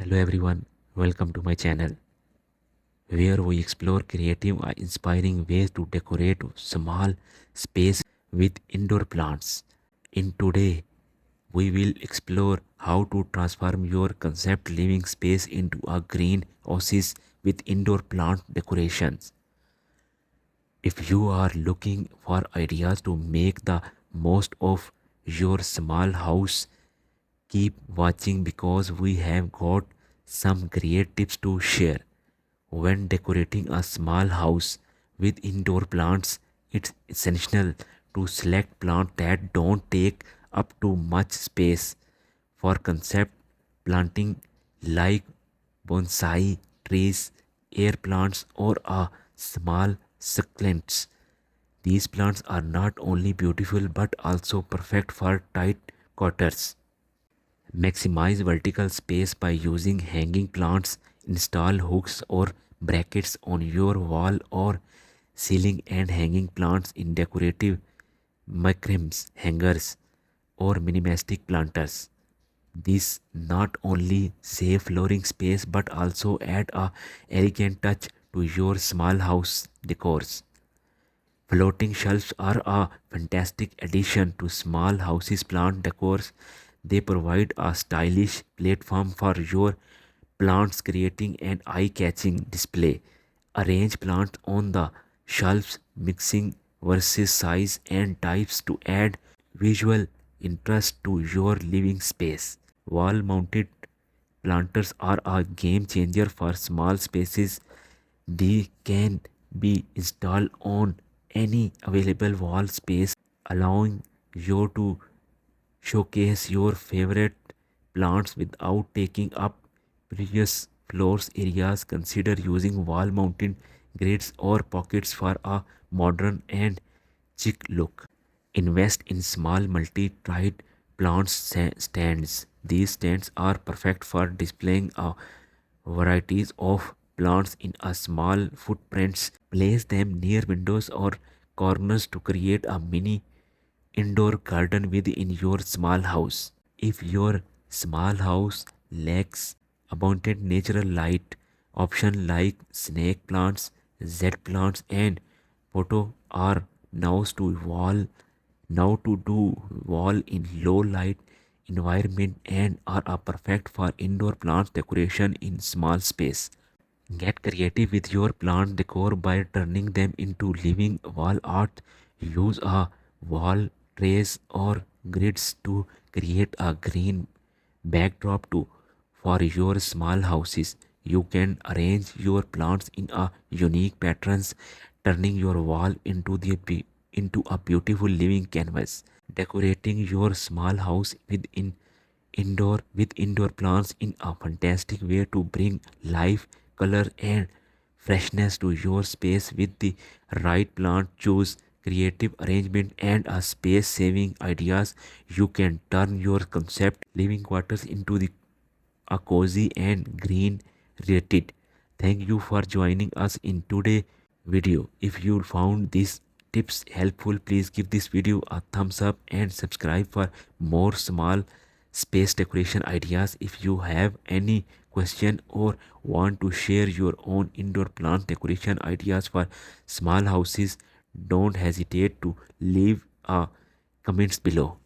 Hello everyone, welcome to my channel where we explore creative and inspiring ways to decorate small space with indoor plants. In today, we will explore how to transform your concept living space into a green oasis with indoor plant decorations. If you are looking for ideas to make the most of your small house, keep watching because we have got some great tips to share. When decorating a small house with indoor plants, it's essential to select plants that don't take up too much space. For concept planting like bonsai trees, air plants, or a small succulents, these plants are not only beautiful but also perfect for tight quarters. Maximize vertical space by using hanging plants. Install hooks or brackets on your wall or ceiling and hanging plants in decorative macrame hangers or minimalistic planters. This not only save flooring space but also add a elegant touch to your small house decors. Floating shelves are a fantastic addition to small houses plant decors. They provide a stylish platform for your plants, creating an eye-catching display. Arrange plants on the shelves, mixing versus size and types to add visual interest to your living space. Wall-mounted planters are a game changer for small spaces. They can be installed on any available wall space, allowing you to showcase your favorite plants without taking up previous floors areas. Consider using wall mounted grids or pockets for a modern and chic look. Invest in small multi-tried plant stands. These stands are perfect for displaying a varieties of plants in a small footprints. Place them near windows or corners to create a mini indoor garden within your small house. If your small house lacks abundant natural light, options like snake plants, Z plants, and photo are now to wall now to do wall in low light environment and are a perfect for indoor plants decoration in small space. Get creative with your plant decor by turning them into living wall art. Use a wall trays or grids to create a green backdrop to for your small houses. You can arrange your plants in a unique patterns, turning your wall into a beautiful living canvas. Decorating your small house with indoor plants in a fantastic way to bring life, color, and freshness to your space with the right plant. Choose creative arrangement and a space saving ideas. You can turn your concept living quarters into the a cozy and green rated. Thank you for joining us in today's video. If you found these tips helpful, please give this video a thumbs up and subscribe for more small space decoration ideas. If you have any question or want to share your own indoor plant decoration ideas for small houses, don't hesitate to leave a comments below.